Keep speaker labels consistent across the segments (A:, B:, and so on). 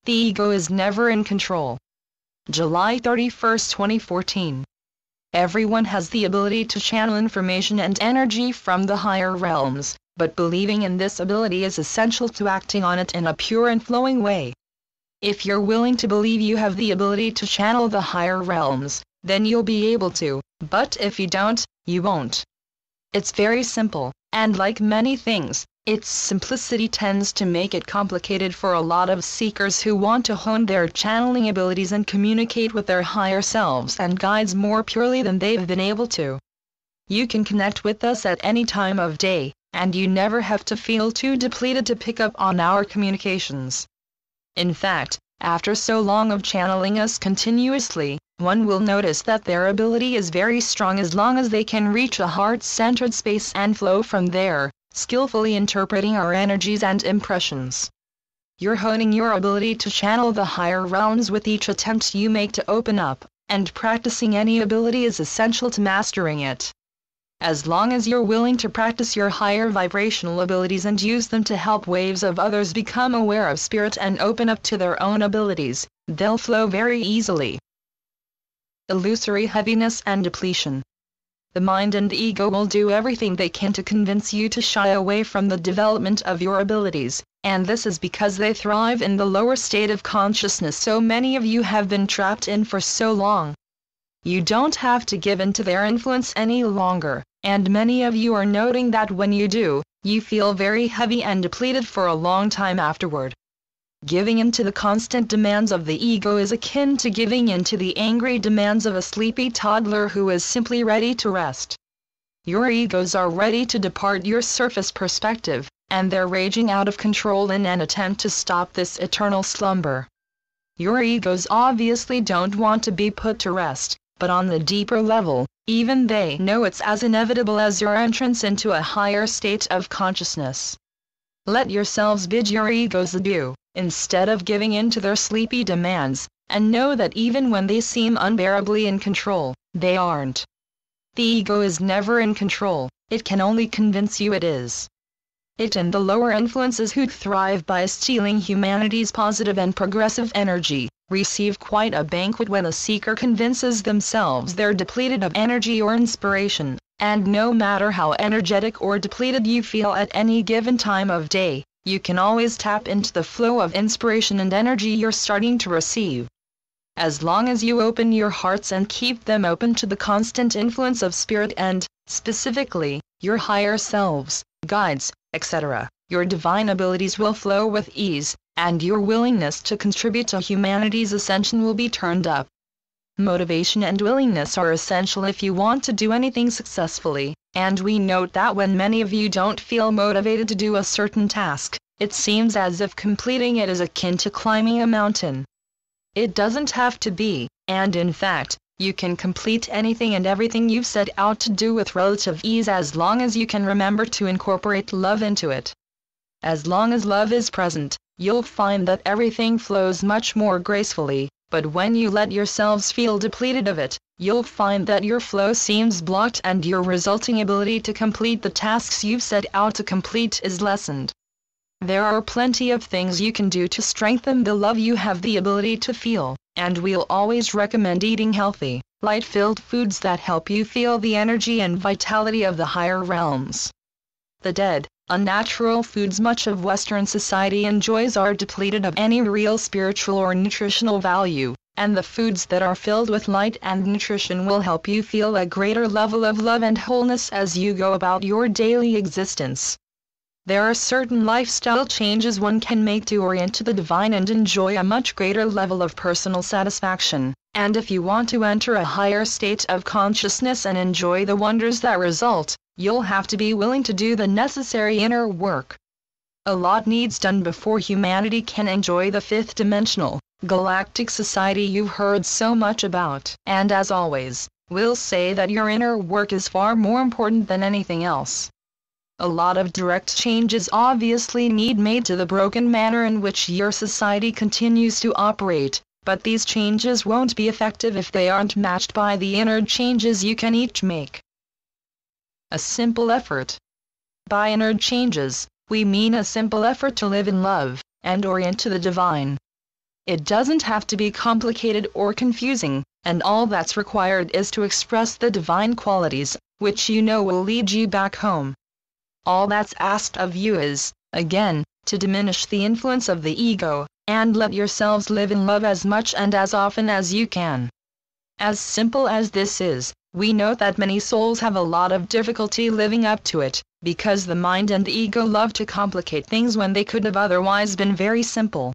A: The ego is never in control. July 31, 2014. Everyone has the ability to channel information and energy from the higher realms, but believing in this ability is essential to acting on it in a pure and flowing way. If you're willing to believe you have the ability to channel the higher realms, then you'll be able to, but if you don't, you won't. It's very simple, and like many things, its simplicity tends to make it complicated for a lot of seekers who want to hone their channeling abilities and communicate with their higher selves and guides more purely than they've been able to. You can connect with us at any time of day, and you never have to feel too depleted to pick up on our communications. In fact, after so long of channeling us continuously, one will notice that their ability is very strong as long as they can reach a heart-centered space and flow from there, skillfully interpreting our energies and impressions. You're honing your ability to channel the higher realms with each attempt you make to open up, and practicing any ability is essential to mastering it. As long as you're willing to practice your higher vibrational abilities and use them to help waves of others become aware of spirit and open up to their own abilities, they'll flow very easily. Illusory heaviness and depletion. The mind and the ego will do everything they can to convince you to shy away from the development of your abilities, and this is because they thrive in the lower state of consciousness so many of you have been trapped in for so long. You don't have to give in to their influence any longer, and many of you are noting that when you do, you feel very heavy and depleted for a long time afterward. Giving in to the constant demands of the ego is akin to giving in to the angry demands of a sleepy toddler who is simply ready to rest. Your egos are ready to depart your surface perspective, and they're raging out of control in an attempt to stop this eternal slumber. Your egos obviously don't want to be put to rest, but on the deeper level, even they know it's as inevitable as your entrance into a higher state of consciousness. Let yourselves bid your egos adieu, instead of giving in to their sleepy demands, and know that even when they seem unbearably in control, they aren't. The ego is never in control, it can only convince you it is. It and the lower influences who thrive by stealing humanity's positive and progressive energy, receive quite a banquet when a seeker convinces themselves they're depleted of energy or inspiration, and no matter how energetic or depleted you feel at any given time of day, you can always tap into the flow of inspiration and energy you're starting to receive. As long as you open your hearts and keep them open to the constant influence of spirit and, specifically, your higher selves, guides, etc., your divine abilities will flow with ease, and your willingness to contribute to humanity's ascension will be turned up. Motivation and willingness are essential if you want to do anything successfully, and we note that when many of you don't feel motivated to do a certain task, it seems as if completing it is akin to climbing a mountain. It doesn't have to be, and in fact, you can complete anything and everything you've set out to do with relative ease as long as you can remember to incorporate love into it. As long as love is present, you'll find that everything flows much more gracefully, but when you let yourselves feel depleted of it, you'll find that your flow seems blocked and your resulting ability to complete the tasks you've set out to complete is lessened. There are plenty of things you can do to strengthen the love you have the ability to feel, and we'll always recommend eating healthy, light-filled foods that help you feel the energy and vitality of the higher realms. The dead, unnatural foods much of Western society enjoys are depleted of any real spiritual or nutritional value, and the foods that are filled with light and nutrition will help you feel a greater level of love and wholeness as you go about your daily existence. There are certain lifestyle changes one can make to orient to the divine and enjoy a much greater level of personal satisfaction, and if you want to enter a higher state of consciousness and enjoy the wonders that result, you'll have to be willing to do the necessary inner work. A lot needs done before humanity can enjoy the fifth-dimensional, galactic society you've heard so much about. And as always, we'll say that your inner work is far more important than anything else. A lot of direct changes obviously need made to the broken manner in which your society continues to operate, but these changes won't be effective if they aren't matched by the inner changes you can each make. A simple effort. By inner changes, we mean a simple effort to live in love, and orient to the divine. It doesn't have to be complicated or confusing, and all that's required is to express the divine qualities, which you know will lead you back home. All that's asked of you is, again, to diminish the influence of the ego, and let yourselves live in love as much and as often as you can. As simple as this is, we know that many souls have a lot of difficulty living up to it, because the mind and ego love to complicate things when they could have otherwise been very simple.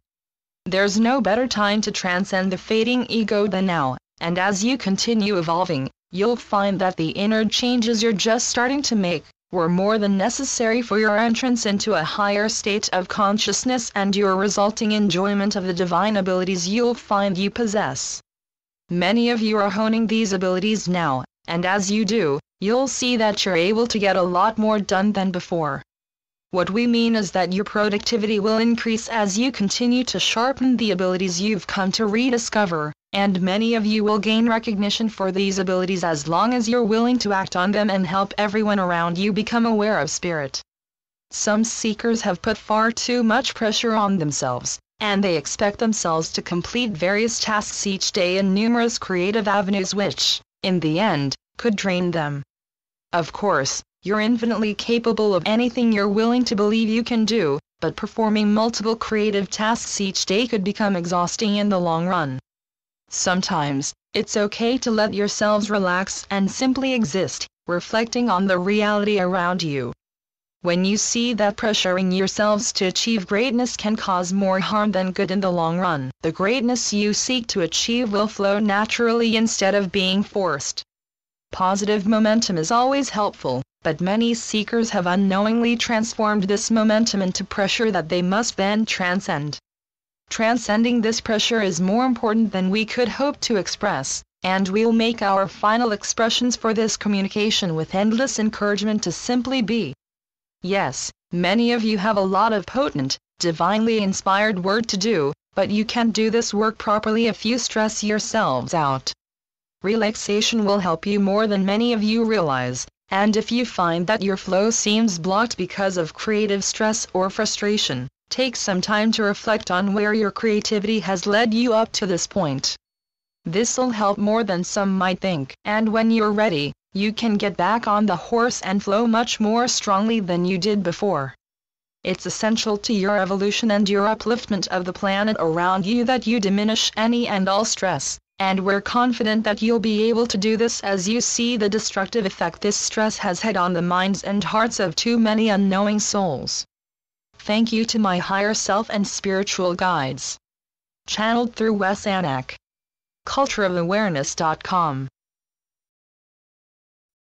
A: There's no better time to transcend the fading ego than now, and as you continue evolving, you'll find that the inner changes you're just starting to make were more than necessary for your entrance into a higher state of consciousness and your resulting enjoyment of the divine abilities you'll find you possess. Many of you are honing these abilities now, and as you do, you'll see that you're able to get a lot more done than before. What we mean is that your productivity will increase as you continue to sharpen the abilities you've come to rediscover, and many of you will gain recognition for these abilities as long as you're willing to act on them and help everyone around you become aware of spirit. Some seekers have put far too much pressure on themselves, and they expect themselves to complete various tasks each day in numerous creative avenues which, in the end, could drain them. Of course, you're infinitely capable of anything you're willing to believe you can do, but performing multiple creative tasks each day could become exhausting in the long run. Sometimes, it's okay to let yourselves relax and simply exist, reflecting on the reality around you. When you see that pressuring yourselves to achieve greatness can cause more harm than good in the long run, the greatness you seek to achieve will flow naturally instead of being forced. Positive momentum is always helpful, but many seekers have unknowingly transformed this momentum into pressure that they must then transcend. Transcending this pressure is more important than we could hope to express, and we'll make our final expressions for this communication with endless encouragement to simply be. Yes, many of you have a lot of potent, divinely inspired work to do, but you can't do this work properly if you stress yourselves out. Relaxation will help you more than many of you realize, and if you find that your flow seems blocked because of creative stress or frustration, take some time to reflect on where your creativity has led you up to this point. This'll help more than some might think, and when you're ready, you can get back on the horse and flow much more strongly than you did before. It's essential to your evolution and your upliftment of the planet around you that you diminish any and all stress, and we're confident that you'll be able to do this as you see the destructive effect this stress has had on the minds and hearts of too many unknowing souls. Thank you to my higher self and spiritual guides. Channeled through Wes Anak. cultureofawareness.com